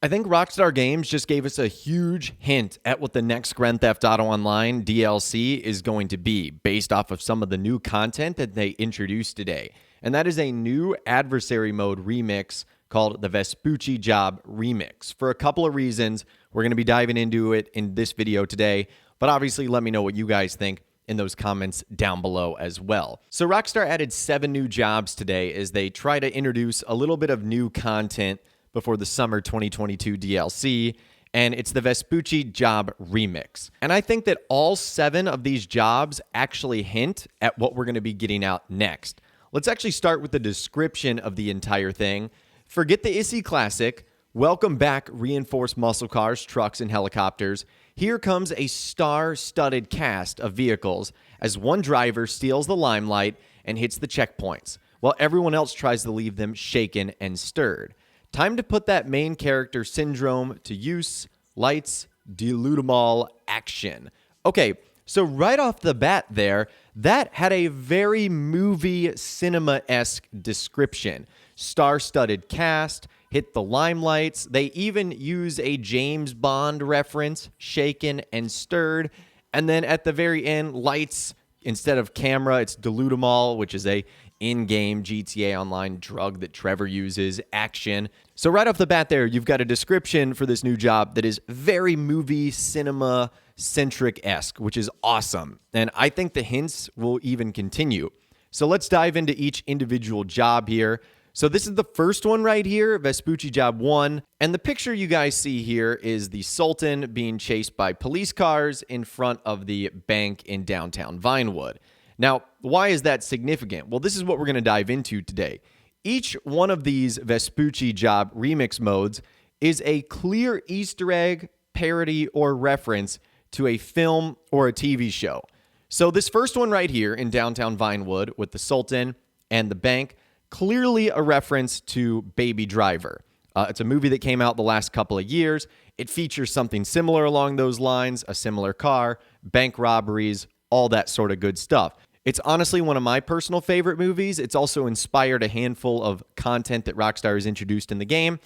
I think Rockstar Games just gave us a huge hint at what the next Grand Theft Auto Online DLC is going to be based off of some of the new content that they introduced today. And that is a new adversary mode remix called the Vespucci Job Remix. For a couple of reasons, we're going to be diving into it in this video today, but obviously let me know what you guys think in those comments down below as well. So Rockstar added 7 new jobs today as they try to introduce a little bit of new content before the summer 2022 DLC, and it's the Vespucci Job Remix. And I think that all 7 of these jobs actually hint at what we're going to be getting out next. Let's actually start with the description of the entire thing. Forget the Issy Classic. Welcome back reinforced muscle cars, trucks, and helicopters. Here comes a star-studded cast of vehicles as one driver steals the limelight and hits the checkpoints, while everyone else tries to leave them shaken and stirred. Time to put that main character syndrome to use. Lights, dilute 'em all, action. Okay, so right off the bat there, that had a very movie cinema-esque description. Star-studded cast, hit the limelights. They even use a James Bond reference, shaken and stirred. And then at the very end, lights, instead of camera, it's dilute 'em all, which is a in-game GTA Online drug that Trevor uses, action. So right off the bat there, you've got a description for this new job that is very movie cinema-centric-esque, which is awesome. And I think the hints will even continue. So let's dive into each individual job here. So this is the first one right here, Vespucci Job 1. And the picture you guys see here is the Sultan being chased by police cars in front of the bank in downtown Vinewood. Now, why is that significant? Well, this is what we're going to dive into today. Each one of these Vespucci Job remix modes is a clear Easter egg, parody, or reference to a film or a TV show. So this first one right here in downtown Vinewood with the Sultan and the bank, clearly a reference to Baby Driver. It's a movie that came out the last couple of years. It features something similar along those lines, a similar car, bank robberies, all that sort of good stuff. It's honestly one of my personal favorite movies. It's also inspired a handful of content that Rockstar has introduced in the game.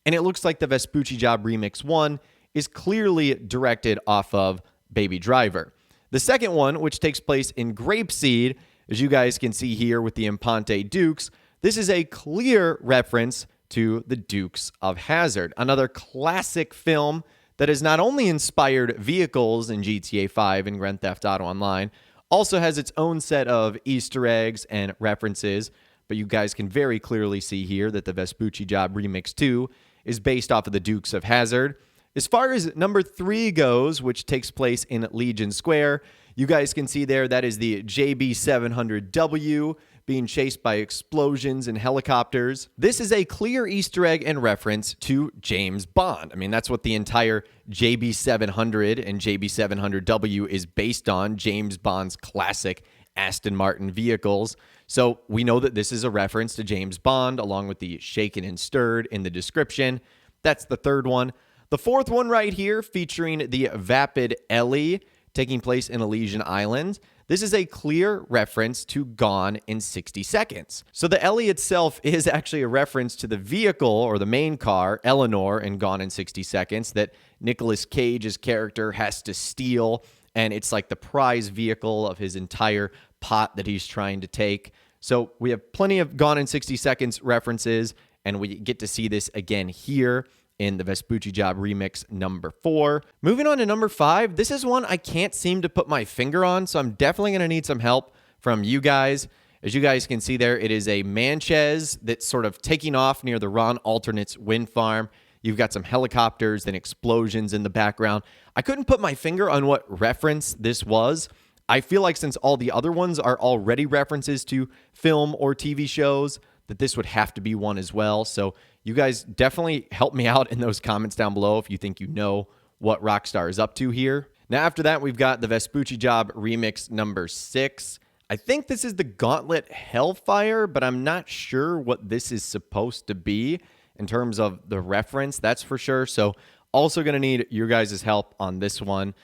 And it looks like the Vespucci Job Remix 1 is clearly directed off of Baby Driver. The second one, which takes place in Grapeseed, as you guys can see here with the Impante Dukes, this is a clear reference to the Dukes of Hazzard, another classic film that has not only inspired vehicles in GTA 5 and Grand Theft Auto Online, also has its own set of Easter eggs and references, but you guys can very clearly see here that the Vespucci Job Remix 2 is based off of the Dukes of Hazzard. As far as number 3 goes, which takes place in Legion Square, you guys can see there that is the JB700W being chased by explosions and helicopters. This is a clear Easter egg and reference to James Bond. I mean, that's what the entire JB700 and JB700W is based on, James Bond's classic Aston Martin vehicles. So we know that this is a reference to James Bond, along with the shaken and stirred in the description. That's the third one. The fourth one right here, featuring the Vapid Ellie, taking place in Elysian Island. This is a clear reference to Gone in 60 Seconds. So the Ellie itself is actually a reference to the vehicle or the main car, Eleanor, in Gone in 60 Seconds, that Nicolas Cage's character has to steal. And it's like the prize vehicle of his entire pot that he's trying to take. So we have plenty of Gone in 60 Seconds references, and we get to see this again here in the Vespucci Job Remix number 4. Moving on to number 5, this is one I can't seem to put my finger on, so I'm definitely going to need some help from you guys. As you guys can see there, it is a Manchez that's sort of taking off near the Ron Alternate's wind farm. You've got some helicopters and explosions in the background. I couldn't put my finger on what reference this was. I feel like since all the other ones are already references to film or TV shows, that this would have to be one as well. So you guys definitely help me out in those comments down below if you think you know what Rockstar is up to here. Now, after that, we've got the Vespucci Job Remix number 6. I think this is the Gauntlet Hellfire, but I'm not sure what this is supposed to be in terms of the reference, that's for sure. So also going to need your guys' help on this one.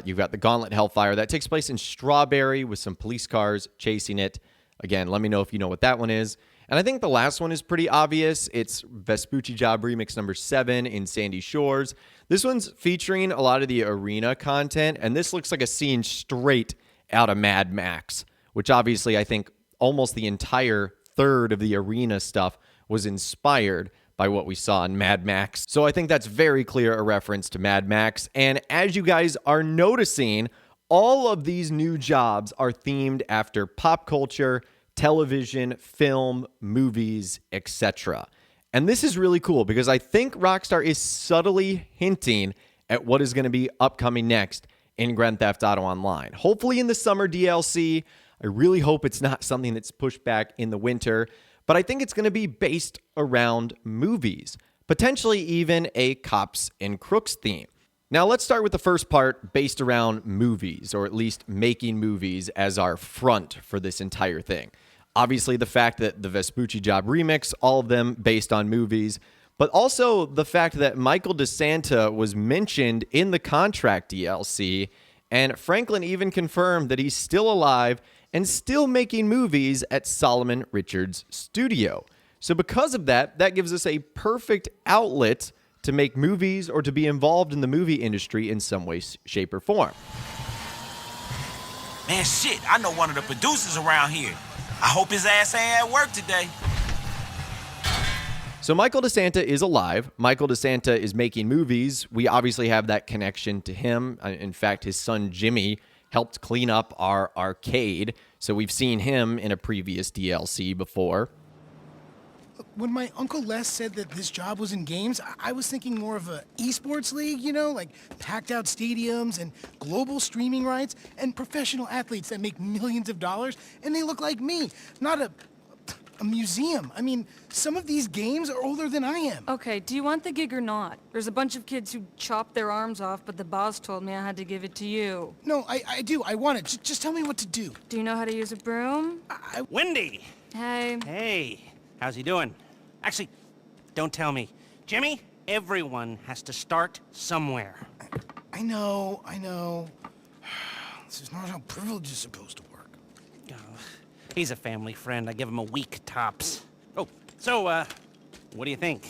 You've got the Gauntlet Hellfire. That takes place in Strawberry with some police cars chasing it. Again, let me know if you know what that one is. And I think the last one is pretty obvious. It's Vespucci Job Remix number 7 in Sandy Shores. This one's featuring a lot of the arena content, and this looks like a scene straight out of Mad Max, which obviously I think almost the entire third of the arena stuff was inspired by what we saw in Mad Max. So I think that's very clear a reference to Mad Max. And as you guys are noticing, all of these new jobs are themed after pop culture, television, film, movies, etc. And this is really cool because I think Rockstar is subtly hinting at what is going to be upcoming next in Grand Theft Auto Online. Hopefully in the summer DLC. I really hope it's not something that's pushed back in the winter, but I think it's going to be based around movies, potentially even a cops and crooks theme. Now let's start with the first part, based around movies, or at least making movies as our front for this entire thing. Obviously, the fact that the Vespucci Job remix, all of them based on movies, but also the fact that Michael DeSanta was mentioned in the contract DLC, and Franklin even confirmed that he's still alive and still making movies at Solomon Richards' studio. So because of that, that gives us a perfect outlet to make movies or to be involved in the movie industry in some way, shape, or form. Man, shit, I know one of the producers around here. I hope his ass ain't at work today. So Michael DeSanta is alive. Michael DeSanta is making movies. We obviously have that connection to him. In fact, his son Jimmy helped clean up our arcade. So we've seen him in a previous DLC before. When my Uncle Les said that this job was in games, I was thinking more of a esports league, you know, like packed out stadiums and global streaming rights and professional athletes that make millions of dollars, and they look like me, not a museum. I mean, some of these games are older than I am. Okay, do you want the gig or not? There's a bunch of kids who chopped their arms off, but the boss told me I had to give it to you. No, I do. I want it. Just tell me what to do. Do you know how to use a broom? Wendy! Hey. Hey, how's he doing? Actually, don't tell me. Jimmy, everyone has to start somewhere. I know. This is not how privilege is supposed to work. Oh, he's a family friend. I give him a week tops. Oh, so, what do you think?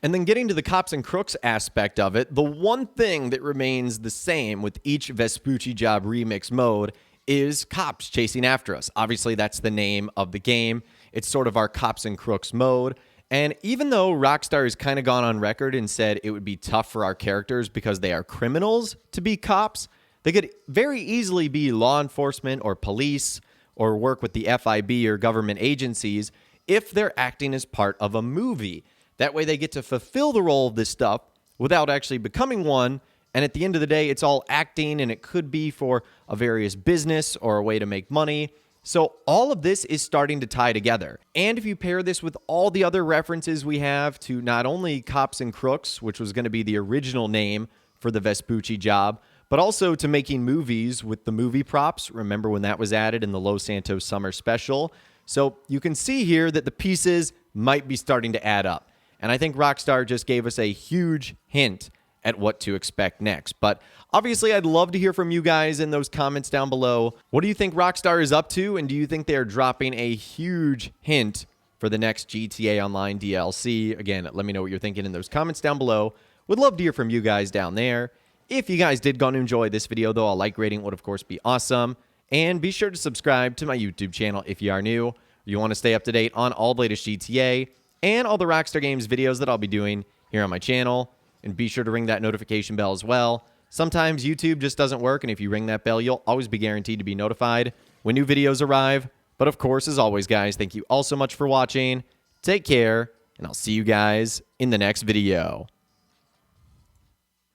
And then getting to the cops and crooks aspect of it, the one thing that remains the same with each Vespucci Job remix mode is cops chasing after us. Obviously, that's the name of the game. It's sort of our cops and crooks mode. And even though Rockstar has kind of gone on record and said it would be tough for our characters because they are criminals to be cops, they could very easily be law enforcement or police or work with the FIB or government agencies if they're acting as part of a movie. That way they get to fulfill the role of this stuff without actually becoming one. And at the end of the day, it's all acting, and it could be for a various business or a way to make money. So all of this is starting to tie together. And if you pair this with all the other references we have to not only Cops and Crooks, which was going to be the original name for the Vespucci Job, but also to making movies with the movie props. Remember when that was added in the Los Santos Summer Special? So you can see here that the pieces might be starting to add up. And I think Rockstar just gave us a huge hint at what to expect next. But obviously, I'd love to hear from you guys in those comments down below. What do you think Rockstar is up to? And do you think they're dropping a huge hint for the next GTA Online DLC? Again, let me know what you're thinking in those comments down below. Would love to hear from you guys down there. If you guys did go and enjoy this video, though, a like rating would, of course, be awesome. And be sure to subscribe to my YouTube channel if you are new. You want to stay up to date on all the latest GTA and all the Rockstar Games videos that I'll be doing here on my channel. And be sure to ring that notification bell as well. Sometimes YouTube just doesn't work, and if you ring that bell, you'll always be guaranteed to be notified when new videos arrive. But of course, as always, guys, thank you all so much for watching. Take care, and I'll see you guys in the next video.